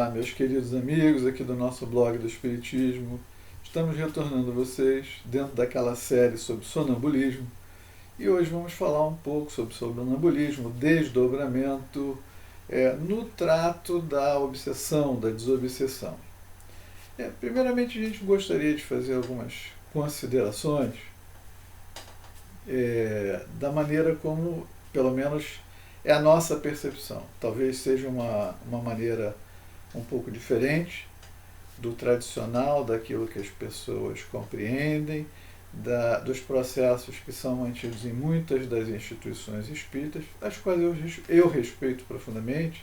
Olá, meus queridos amigos aqui do nosso blog do Espiritismo. Estamos retornando a vocês dentro daquela série sobre sonambulismo e hoje vamos falar um pouco sobre sonambulismo, desdobramento no trato da obsessão, da desobsessão. Primeiramente, a gente gostaria de fazer algumas considerações da maneira como, pelo menos, é a nossa percepção. Talvez seja uma maneira um pouco diferente do tradicional, daquilo que as pessoas compreendem, dos processos que são mantidos em muitas das instituições espíritas, as quais eu respeito profundamente.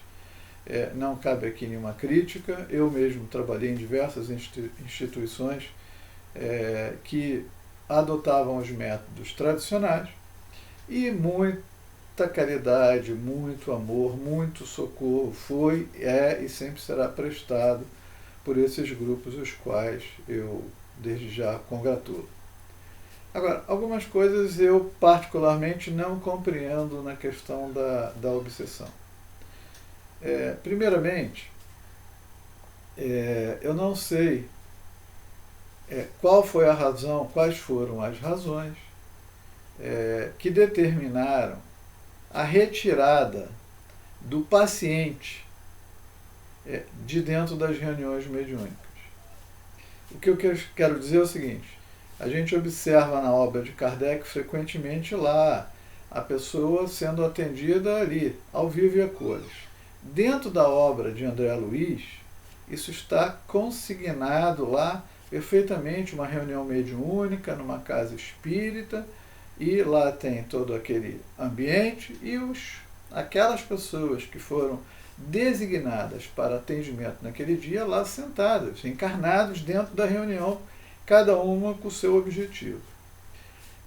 Não cabe aqui nenhuma crítica. Eu mesmo trabalhei em diversas instituições que adotavam os métodos tradicionais e muita caridade, muito amor, muito socorro foi, e sempre será prestado por esses grupos, os quais eu desde já congratulo. Agora, algumas coisas eu particularmente não compreendo na questão da obsessão. Primeiramente, eu não sei qual foi a razão, quais foram as razões que determinaram a retirada do paciente de dentro das reuniões mediúnicas. O que eu quero dizer é o seguinte: a gente observa na obra de Kardec frequentemente lá a pessoa sendo atendida ali, ao vivo e a cores. Dentro da obra de André Luiz, isso está consignado lá perfeitamente, uma reunião mediúnica numa casa espírita, e lá tem todo aquele ambiente e aquelas pessoas que foram designadas para atendimento naquele dia lá sentadas, encarnados dentro da reunião, cada uma com o seu objetivo.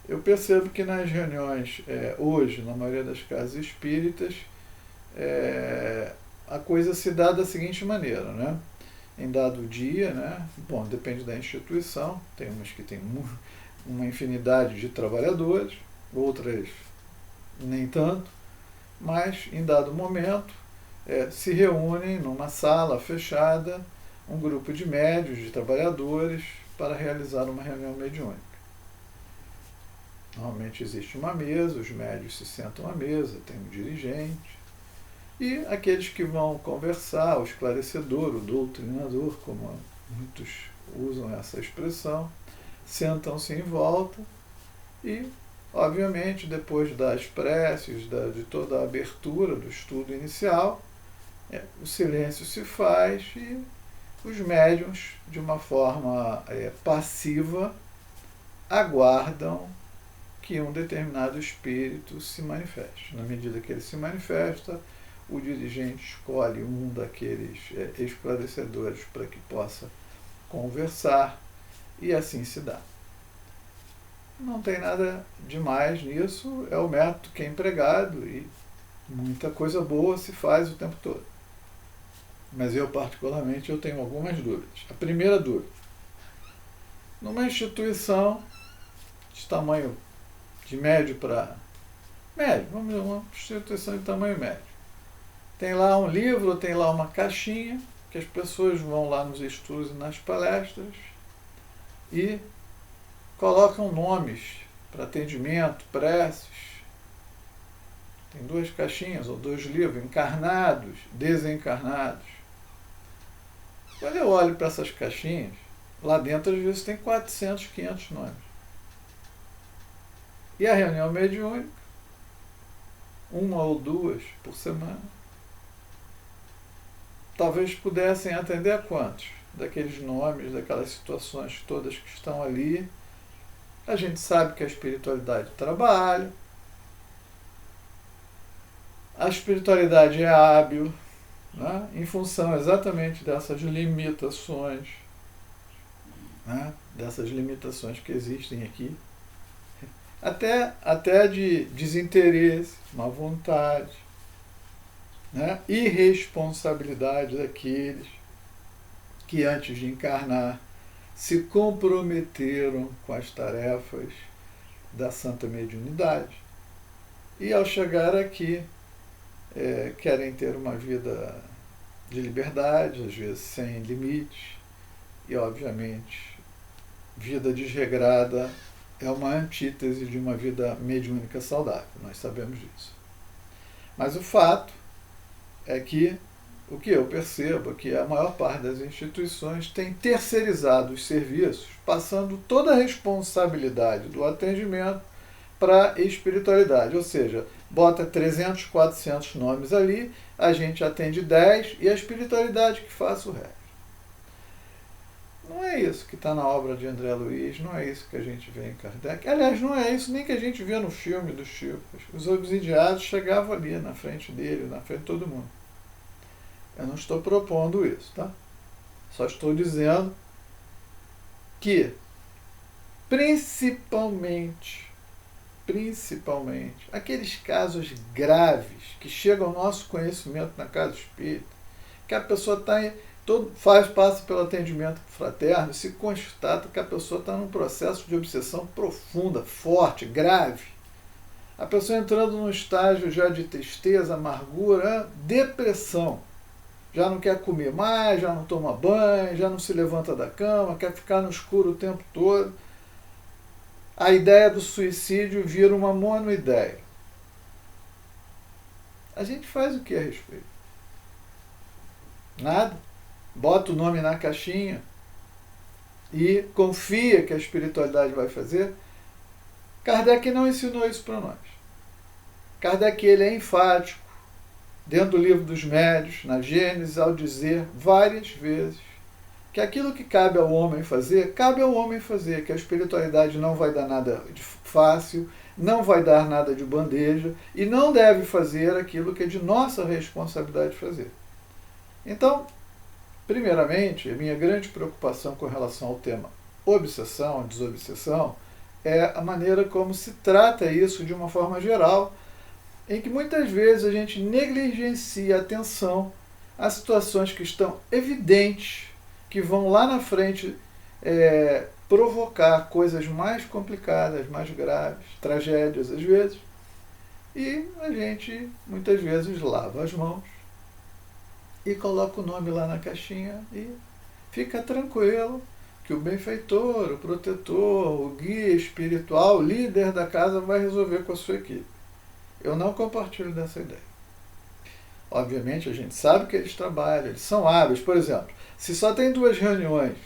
Eu percebo que nas reuniões hoje, na maioria das casas espíritas, a coisa se dá da seguinte maneira, né? Em dado dia, né? Bom, depende da instituição, tem umas que tem uma infinidade de trabalhadores, outras nem tanto, mas em dado momento se reúnem numa sala fechada um grupo de médios, de trabalhadores, para realizar uma reunião mediúnica. Normalmente existe uma mesa, os médios se sentam à mesa, tem um dirigente, e aqueles que vão conversar, o esclarecedor, o doutrinador, como muitos usam essa expressão, sentam-se em volta e, obviamente, depois das preces, de toda a abertura do estudo inicial, o silêncio se faz e os médiuns, de uma forma passiva, aguardam que um determinado espírito se manifeste. Na medida que ele se manifesta, o dirigente escolhe um daqueles esclarecedores para que possa conversar, e assim se dá. Não tem nada demais nisso, é o método que é empregado e muita coisa boa se faz o tempo todo. Mas eu, particularmente, eu tenho algumas dúvidas. A primeira dúvida: numa instituição de tamanho de médio para médio, vamos dizer, uma instituição de tamanho médio, tem lá um livro, tem lá uma caixinha, que as pessoas vão lá nos estudos e nas palestras e colocam nomes para atendimento, preces. Tem 2 caixinhas ou 2 livros, encarnados, desencarnados. Quando eu olho para essas caixinhas, lá dentro às vezes tem 400, 500 nomes. E a reunião mediúnica, 1 ou 2 por semana, talvez pudessem atender a quantos daqueles nomes, daquelas situações todas que estão ali. A gente sabe que a espiritualidade trabalha, a espiritualidade é hábil, né, em função exatamente dessas limitações, né, dessas limitações que existem aqui, até de desinteresse, má vontade, né, irresponsabilidade daqueles que antes de encarnar se comprometeram com as tarefas da santa mediunidade e ao chegar aqui querem ter uma vida de liberdade, às vezes sem limites, e obviamente vida desregrada é uma antítese de uma vida mediúnica saudável, nós sabemos disso. Mas o fato é que o que eu percebo é que a maior parte das instituições tem terceirizado os serviços, passando toda a responsabilidade do atendimento para a espiritualidade, ou seja, bota 300, 400 nomes ali, a gente atende 10 e a espiritualidade que faça o resto. Não é isso que está na obra de André Luiz, não é isso que a gente vê em Kardec. Aliás, não é isso nem que a gente vê no filme dos Chico. Os obsidiados chegavam ali na frente dele, na frente de todo mundo. Eu não estou propondo isso, tá? Só estou dizendo que, principalmente, aqueles casos graves que chegam ao nosso conhecimento na casa espírita, que a pessoa passa pelo atendimento fraterno, se constata que a pessoa está num processo de obsessão profunda, forte, grave. A pessoa entrando num estágio já de tristeza, amargura, depressão. Já não quer comer mais, já não toma banho, já não se levanta da cama, quer ficar no escuro o tempo todo. A ideia do suicídio vira uma monoideia. A gente faz o que a respeito? Nada. Bota o nome na caixinha e confia que a espiritualidade vai fazer. Kardec não ensinou isso para nós. Kardec ele é enfático, dentro do Livro dos Médiuns, na Gênesis, ao dizer várias vezes que aquilo que cabe ao homem fazer, cabe ao homem fazer, que a espiritualidade não vai dar nada de fácil, não vai dar nada de bandeja e não deve fazer aquilo que é de nossa responsabilidade fazer. Então, primeiramente, a minha grande preocupação com relação ao tema obsessão, desobsessão, é a maneira como se trata isso de uma forma geral, em que muitas vezes a gente negligencia a atenção a situações que estão evidentes, que vão lá na frente provocar coisas mais complicadas, mais graves, tragédias às vezes, e a gente muitas vezes lava as mãos e coloca o nome lá na caixinha e fica tranquilo que o benfeitor, o protetor, o guia espiritual, o líder da casa vai resolver com a sua equipe. Eu não compartilho dessa ideia. Obviamente a gente sabe que eles trabalham, eles são hábeis. Por exemplo, se só tem 2 reuniões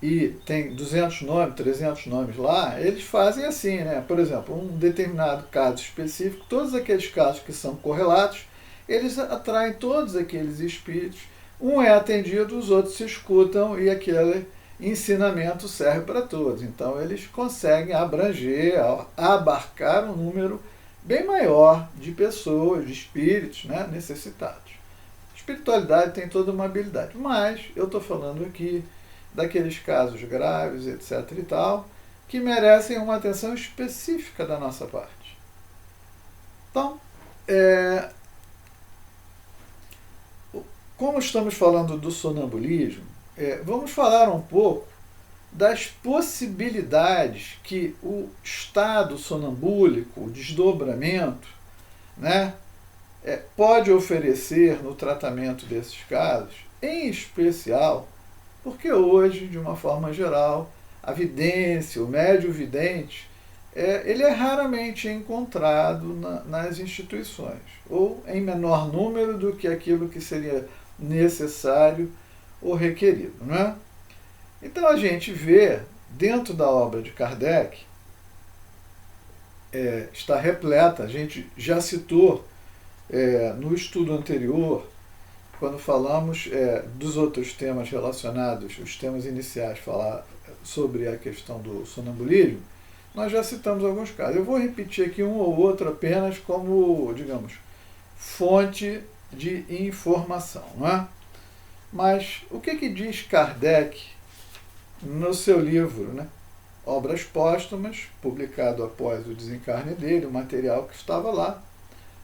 e tem 200 nomes, 300 nomes lá, eles fazem assim, né? Por exemplo, um determinado caso específico, todos aqueles casos que são correlatos, eles atraem todos aqueles espíritos, um é atendido, os outros se escutam e aquele ensinamento serve para todos. Então eles conseguem abranger, abarcar um número bem maior de pessoas, de espíritos, né, necessitados. A espiritualidade tem toda uma habilidade, mas eu estou falando aqui daqueles casos graves, etc. e tal, que merecem uma atenção específica da nossa parte. Então, como estamos falando do sonambulismo, vamos falar um pouco das possibilidades que o estado sonambúlico, o desdobramento, né, pode oferecer no tratamento desses casos, em especial porque hoje, de uma forma geral, a vidência, o médio vidente, ele é raramente encontrado nas instituições, ou em menor número do que aquilo que seria necessário ou requerido, não é? Então a gente vê, dentro da obra de Kardec, está repleta, a gente já citou no estudo anterior, quando falamos dos outros temas relacionados, os temas iniciais, falar sobre a questão do sonambulismo, nós já citamos alguns casos. Eu vou repetir aqui um ou outro apenas como, digamos, fonte de informação, não é? Mas o que diz Kardec no seu livro, né? Obras Póstumas, publicado após o desencarne dele, o material que estava lá,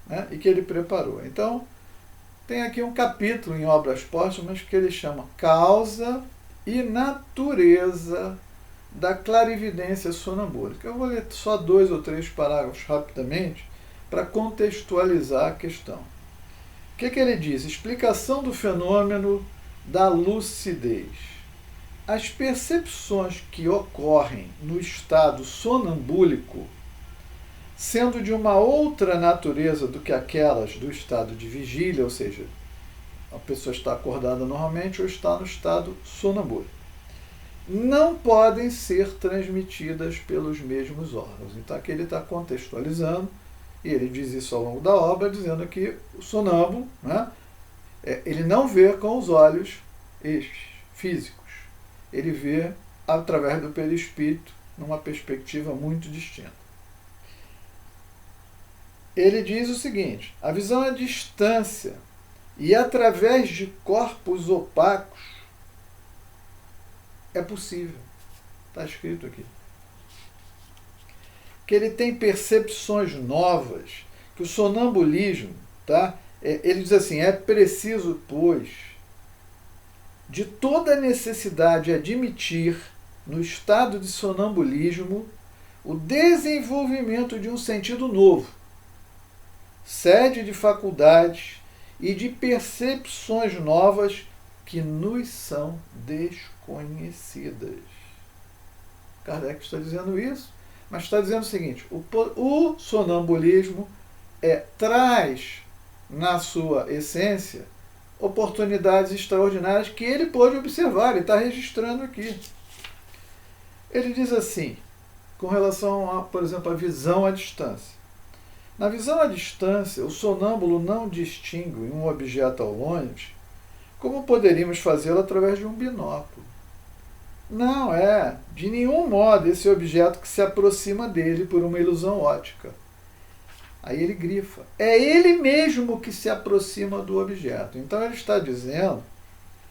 né? E que ele preparou. Então, tem aqui um capítulo em Obras Póstumas que ele chama Causa e Natureza da Clarividência Sonambúlica. Eu vou ler só 2 ou 3 parágrafos rapidamente para contextualizar a questão. O que ele diz? Explicação do fenômeno da lucidez. As percepções que ocorrem no estado sonambúlico, sendo de uma outra natureza do que aquelas do estado de vigília, ou seja, a pessoa está acordada normalmente ou está no estado sonambúlico, não podem ser transmitidas pelos mesmos órgãos. Então aqui ele está contextualizando, e ele diz isso ao longo da obra, dizendo que o sonâmbulo, né, ele não vê com os olhos físicos, ele vê através do perispírito, numa perspectiva muito distinta. Ele diz o seguinte: a visão à distância e através de corpos opacos é possível. Está escrito aqui. Que ele tem percepções novas, que o sonambulismo, tá? Ele diz assim, é preciso, pois, de toda necessidade admitir, no estado de sonambulismo, o desenvolvimento de um sentido novo, sede de faculdades e de percepções novas que nos são desconhecidas. Kardec está dizendo isso, mas está dizendo o seguinte: o sonambulismo traz na sua essência oportunidades extraordinárias que ele pôde observar, ele está registrando aqui. Ele diz assim, com relação a, por exemplo, a visão à distância. Na visão à distância, o sonâmbulo não distingue um objeto ao longe, como poderíamos fazê-lo através de um binóculo. Não é, de nenhum modo, esse objeto que se aproxima dele por uma ilusão óptica. Aí ele grifa. É ele mesmo que se aproxima do objeto. Então ele está dizendo,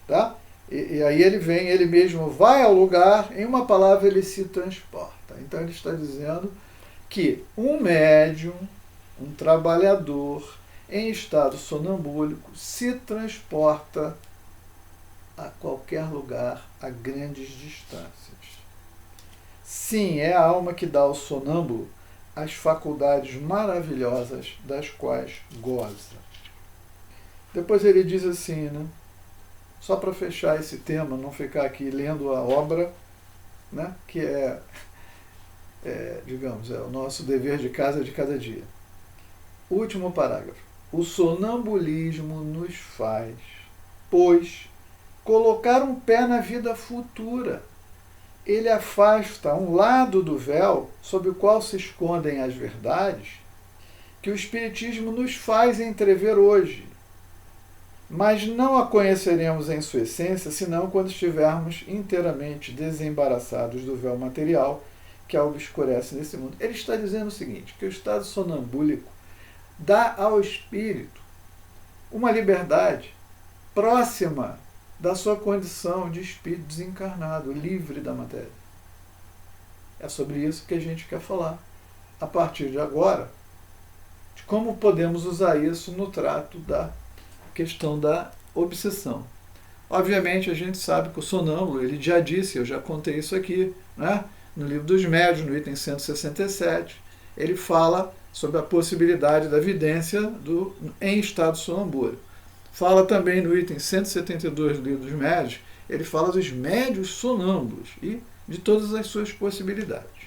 tá? E aí ele vem, ele mesmo vai ao lugar, em uma palavra ele se transporta. Então ele está dizendo que um médium, um trabalhador em estado sonambúlico se transporta a qualquer lugar a grandes distâncias. Sim, é a alma que dá ao sonâmbulo as faculdades maravilhosas das quais goza. Depois ele diz assim, né? Só para fechar esse tema, não ficar aqui lendo a obra, né? Que digamos, é o nosso dever de casa de cada dia. Último parágrafo. O sonambulismo nos faz, pois, colocar um pé na vida futura. Ele afasta um lado do véu sob o qual se escondem as verdades que o Espiritismo nos faz entrever hoje. Mas não a conheceremos em sua essência senão quando estivermos inteiramente desembaraçados do véu material que a obscurece nesse mundo. Ele está dizendo o seguinte, que o estado sonambúlico dá ao espírito uma liberdade próxima da sua condição de espírito desencarnado, livre da matéria. É sobre isso que a gente quer falar, a partir de agora, de como podemos usar isso no trato da questão da obsessão. Obviamente, a gente sabe que o sonâmbulo, ele já disse, eu já contei isso aqui, né? No Livro dos Médiuns, no item 167, ele fala sobre a possibilidade da vidência em estado sonambúlico. Fala também no item 172 do Livro dos Médiuns, ele fala dos médiuns sonâmbulos e de todas as suas possibilidades.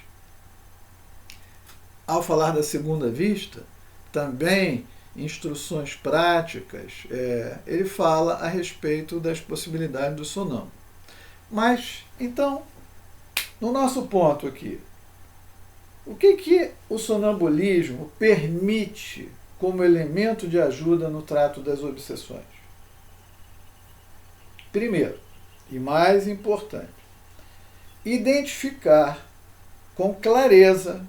Ao falar da segunda vista, também instruções práticas, ele fala a respeito das possibilidades do sonâmbulo. Mas, então, no nosso ponto aqui, o que o sonambulismo permite como elemento de ajuda no trato das obsessões? Primeiro, e mais importante, identificar com clareza,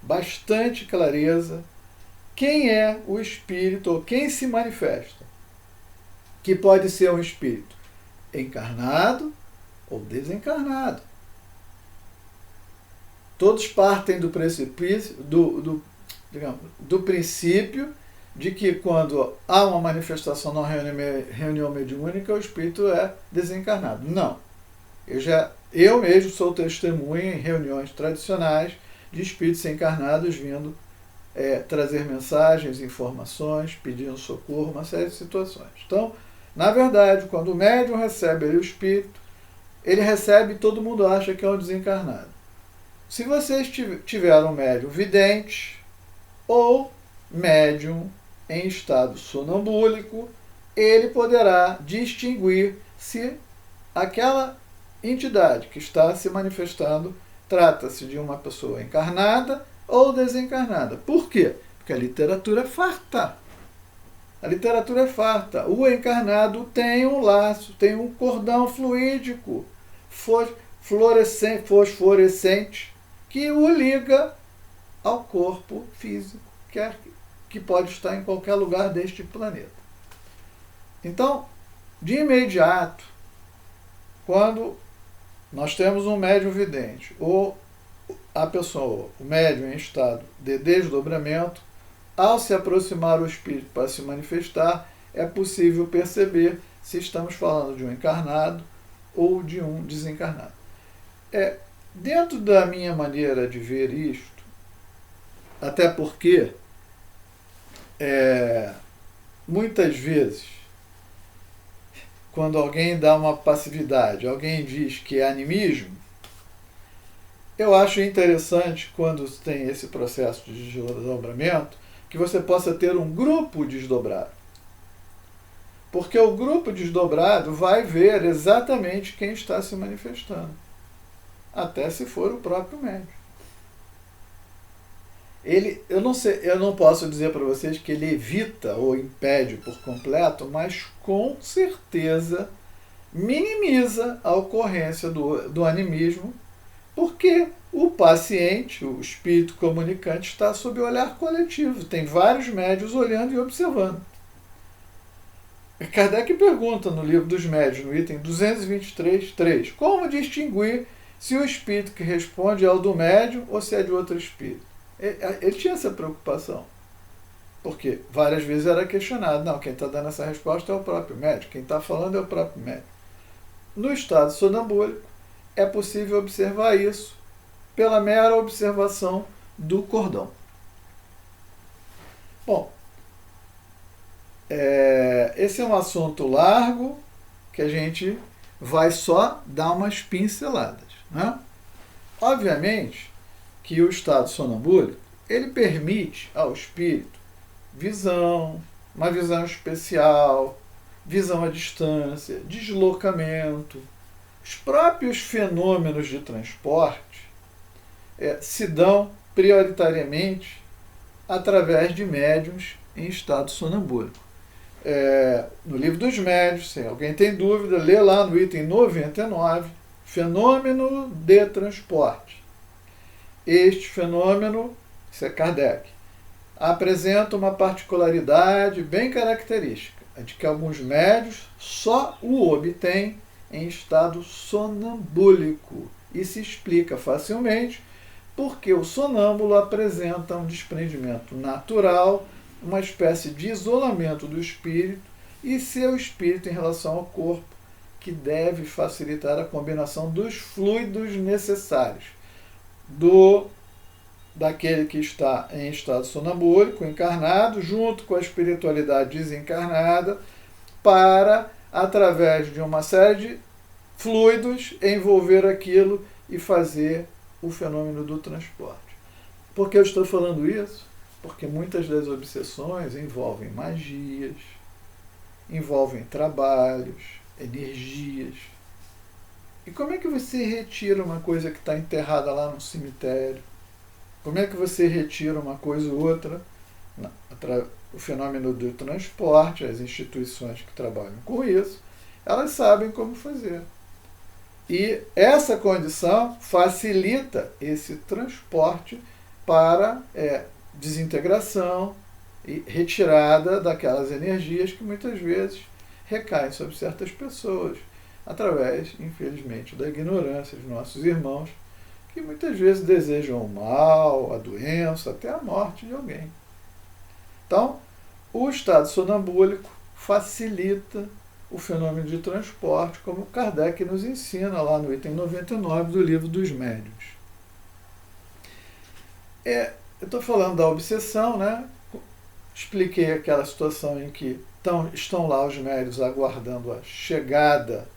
bastante clareza, quem é o espírito ou quem se manifesta, que pode ser um espírito encarnado ou desencarnado. Todos partem do precipício, do princípio de que quando há uma manifestação na reunião mediúnica, o espírito é desencarnado. Não. Eu mesmo sou testemunha em reuniões tradicionais de espíritos encarnados vindo trazer mensagens, informações, pedir um socorro, uma série de situações. Então, na verdade, quando o médium recebe o espírito, ele recebe e todo mundo acha que é um desencarnado. Se vocês tiveram um médium vidente ou médium em estado sonambúlico, ele poderá distinguir se aquela entidade que está se manifestando trata-se de uma pessoa encarnada ou desencarnada. Por quê? Porque a literatura é farta. A literatura é farta. O encarnado tem um laço, tem um cordão fluídico, fosforescente, que o liga ao corpo físico, que pode estar em qualquer lugar deste planeta. Então, de imediato, quando nós temos um médium vidente, ou a pessoa, o médium em estado de desdobramento, ao se aproximar o espírito para se manifestar, é possível perceber se estamos falando de um encarnado ou de um desencarnado. Dentro da minha maneira de ver isto, até porque muitas vezes, quando alguém dá uma passividade, alguém diz que é animismo, eu acho interessante, quando tem esse processo de desdobramento, que você possa ter um grupo desdobrado. Porque o grupo desdobrado vai ver exatamente quem está se manifestando. Até se for o próprio médium. Eu não posso dizer para vocês que ele evita ou impede por completo, mas com certeza minimiza a ocorrência do animismo, porque o paciente, o espírito comunicante, está sob o olhar coletivo. Tem vários médiuns olhando e observando. Kardec pergunta no Livro dos Médiuns, no item 223.3, como distinguir se o espírito que responde é o do médium ou se é de outro espírito. Ele tinha essa preocupação, porque várias vezes era questionado. Não, quem está dando essa resposta é o próprio médium, quem está falando é o próprio médium. No estado sonambúlico, é possível observar isso pela mera observação do cordão. Bom, esse é um assunto largo que a gente vai só dar umas pinceladas, né? Obviamente que o estado sonambúlico, ele permite ao espírito visão, uma visão especial, visão à distância, deslocamento. Os próprios fenômenos de transporte se dão prioritariamente através de médiuns em estado sonambúlico. No Livro dos Médiuns, se alguém tem dúvida, lê lá no item 99, fenômeno de transporte. Este fenômeno, isso é Kardec, apresenta uma particularidade bem característica, a de que alguns médiuns só o obtêm em estado sonambúlico, e se explica facilmente porque o sonâmbulo apresenta um desprendimento natural, uma espécie de isolamento do espírito e seu espírito em relação ao corpo, que deve facilitar a combinação dos fluidos necessários daquele que está em estado sonambúlico, encarnado, junto com a espiritualidade desencarnada, para, através de uma série de fluidos, envolver aquilo e fazer o fenômeno do transporte. Por que eu estou falando isso? Porque muitas das obsessões envolvem magias, envolvem trabalhos, energias. E como é que você retira uma coisa que está enterrada lá no cemitério? Como é que você retira uma coisa ou outra? O fenômeno do transporte, as instituições que trabalham com isso, elas sabem como fazer. E essa condição facilita esse transporte para desintegração e retirada daquelas energias que muitas vezes recaem sobre certas pessoas, através, infelizmente, da ignorância de nossos irmãos, que muitas vezes desejam o mal, a doença, até a morte de alguém. Então, o estado sonambúlico facilita o fenômeno de transporte, como Kardec nos ensina lá no item 99 do Livro dos Médiuns. eu estou falando da obsessão, né? Expliquei aquela situação em que estão lá os médios aguardando a chegada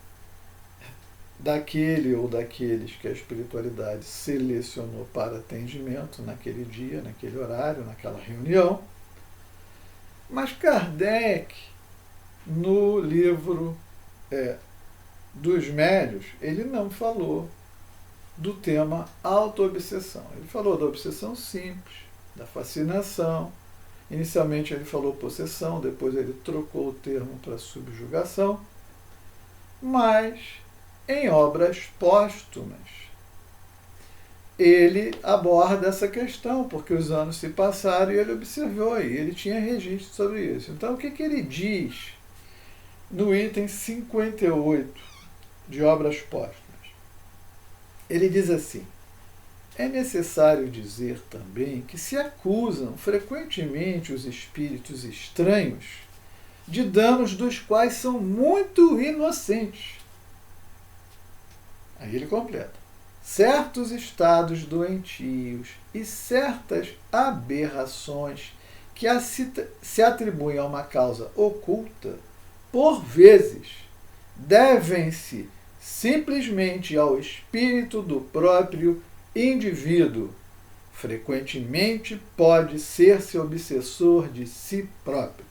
daquele ou daqueles que a espiritualidade selecionou para atendimento naquele dia, naquele horário, naquela reunião. Mas Kardec, no livro dos médios, ele não falou do tema autoobsessão. Ele falou da obsessão simples, da fascinação. Inicialmente ele falou possessão, depois ele trocou o termo para subjugação. Mas, em obras póstumas, ele aborda essa questão, porque os anos se passaram e ele observou, e ele tinha registro sobre isso. Então, o que ele diz no item 58 de Obras Póstumas? Ele diz assim: é necessário dizer também que se acusam frequentemente os espíritos estranhos de danos dos quais são muito inocentes. Aí ele completa: certos estados doentios e certas aberrações que se atribuem a uma causa oculta, por vezes, devem-se simplesmente ao espírito do próprio indivíduo. Frequentemente pode ser-se obsessor de si próprio.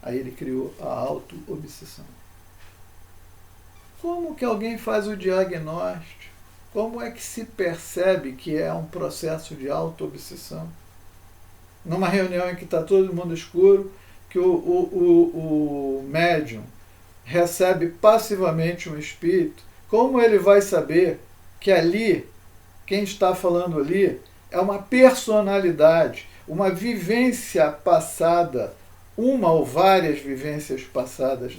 Aí ele criou a auto-obsessão. Como que alguém faz o diagnóstico? Como é que se percebe que é um processo de auto-obsessão? Numa reunião em que está todo mundo escuro, que o médium recebe passivamente um espírito, como ele vai saber que ali, quem está falando ali, é uma personalidade, uma vivência passada, uma ou várias vivências passadas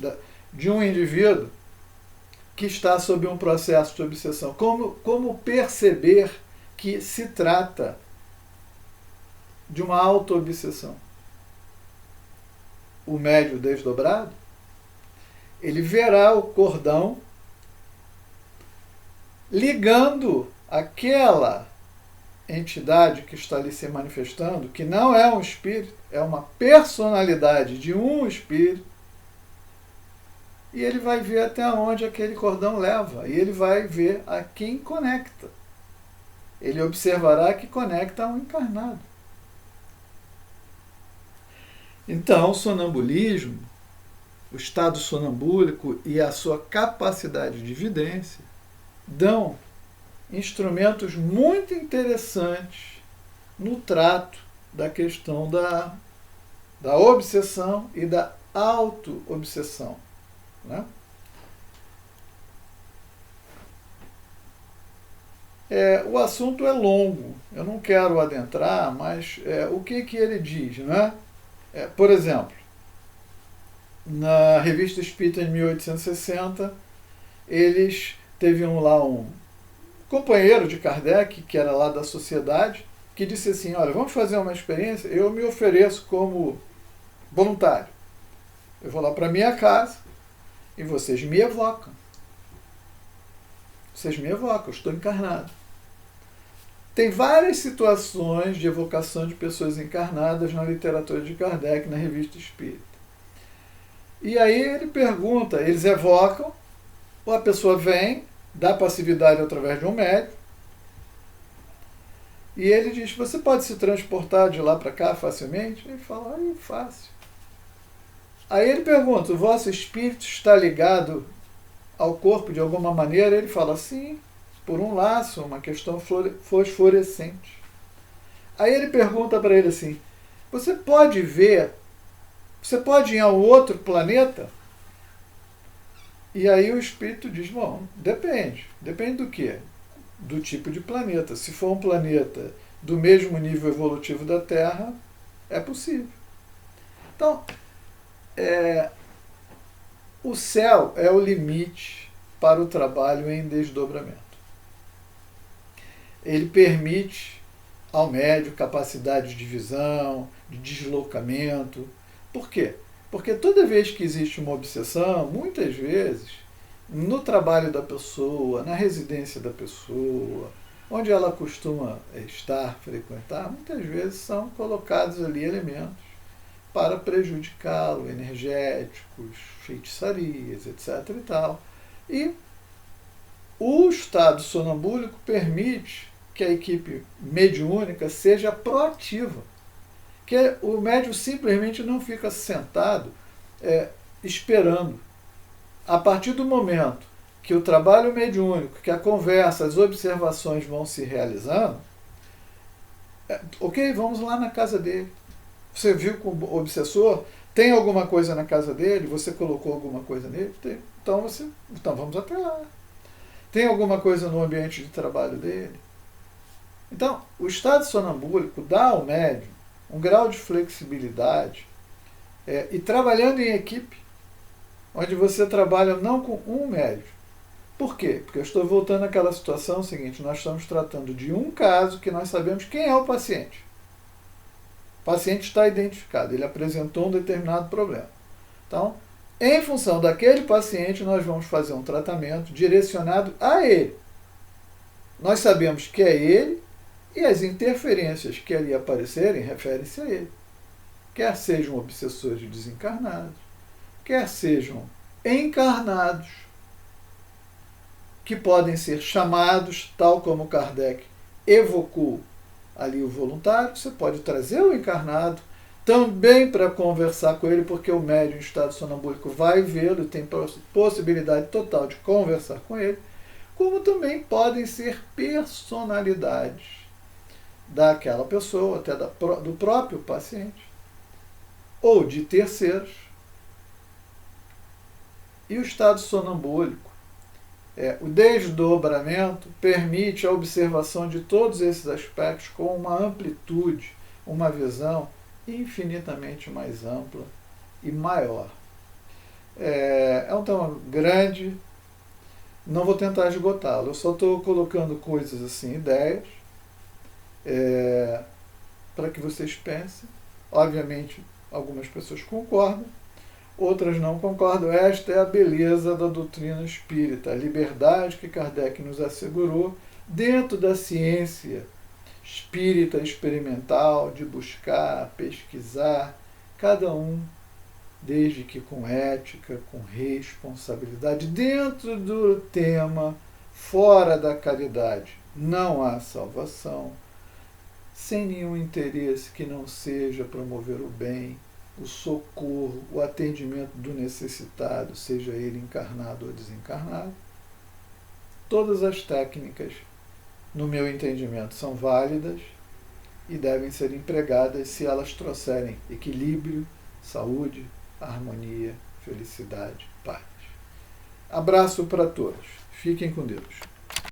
de um indivíduo que está sob um processo de obsessão? Como perceber que se trata de uma auto-obsessão? O médium desdobrado, ele verá o cordão ligando aquela entidade que está ali se manifestando, que não é um espírito, é uma personalidade de um espírito, e ele vai ver até onde aquele cordão leva, e ele vai ver a quem conecta. Ele observará que conecta a um encarnado. Então, o sonambulismo, o estado sonambúlico e a sua capacidade de vidência dão instrumentos muito interessantes no trato da questão da obsessão e da auto-obsessão, né? O assunto é longo, eu não quero adentrar, mas o que ele diz, né? Por exemplo, na Revista Espírita de 1860, eles teve lá um companheiro de Kardec, que era lá da sociedade, que disse assim: olha, vamos fazer uma experiência, eu me ofereço como voluntário. Eu vou lá para minha casa e vocês me evocam. Vocês me evocam, eu estou encarnado. Tem várias situações de evocação de pessoas encarnadas na literatura de Kardec, na Revista Espírita. E aí ele pergunta, eles evocam, ou a pessoa vem, dá passividade através de um médium, e ele diz: você pode se transportar de lá para cá facilmente? Ele fala: fácil. Aí ele pergunta: o vosso espírito está ligado ao corpo de alguma maneira? Ele fala: sim, por um laço, uma questão fosforescente. Aí ele pergunta para ele assim: você pode ver, você pode ir a um outro planeta? E aí o espírito diz: bom, depende. Depende do quê? Do tipo de planeta. Se for um planeta do mesmo nível evolutivo da Terra, é possível. Então, o céu é o limite para o trabalho em desdobramento. Ele permite ao médium capacidade de visão, de deslocamento. Por quê? Porque toda vez que existe uma obsessão, muitas vezes, no trabalho da pessoa, na residência da pessoa, onde ela costuma estar, frequentar, muitas vezes são colocados ali elementos para prejudicá-lo, energéticos, feitiçarias, etc. e tal. E o estado sonambúlico permite que a equipe mediúnica seja proativa, que o médium simplesmente não fica sentado esperando. A partir do momento que o trabalho mediúnico, que a conversa, as observações vão se realizando, ok, vamos lá na casa dele. Você viu com o obsessor, tem alguma coisa na casa dele, você colocou alguma coisa nele, tem, então vamos até lá. Tem alguma coisa no ambiente de trabalho dele? Então, o estado sonambúlico dá ao médium um grau de flexibilidade e trabalhando em equipe, onde você trabalha não com um médium. Por quê? Porque eu estou voltando àquela situação seguinte, nós estamos tratando de um caso que nós sabemos quem é o paciente. O paciente está identificado, ele apresentou um determinado problema. Então, em função daquele paciente, nós vamos fazer um tratamento direcionado a ele. Nós sabemos que é ele e as interferências que ali aparecerem referem-se a ele. Quer sejam obsessores desencarnados, quer sejam encarnados, que podem ser chamados, tal como Kardec evocou ali o voluntário, você pode trazer o encarnado também para conversar com ele, porque o médium em estado sonambúlico vai vê-lo, tem possibilidade total de conversar com ele, como também podem ser personalidades daquela pessoa, até do próprio paciente, ou de terceiros. E o estado sonambúlico, o desdobramento permite a observação de todos esses aspectos com uma amplitude, uma visão infinitamente mais ampla e maior. É um tema grande, não vou tentar esgotá-lo, eu só estou colocando coisas assim, ideias, para que vocês pensem. Obviamente, algumas pessoas concordam, outras não concordam. Esta é a beleza da doutrina espírita, a liberdade que Kardec nos assegurou dentro da ciência espírita experimental, de buscar, pesquisar, cada um, desde que com ética, com responsabilidade, dentro do tema, fora da caridade, não há salvação, sem nenhum interesse que não seja promover o bem, o socorro, o atendimento do necessitado, seja ele encarnado ou desencarnado. Todas as técnicas, no meu entendimento, são válidas e devem ser empregadas se elas trouxerem equilíbrio, saúde, harmonia, felicidade, paz. Abraço para todos. Fiquem com Deus.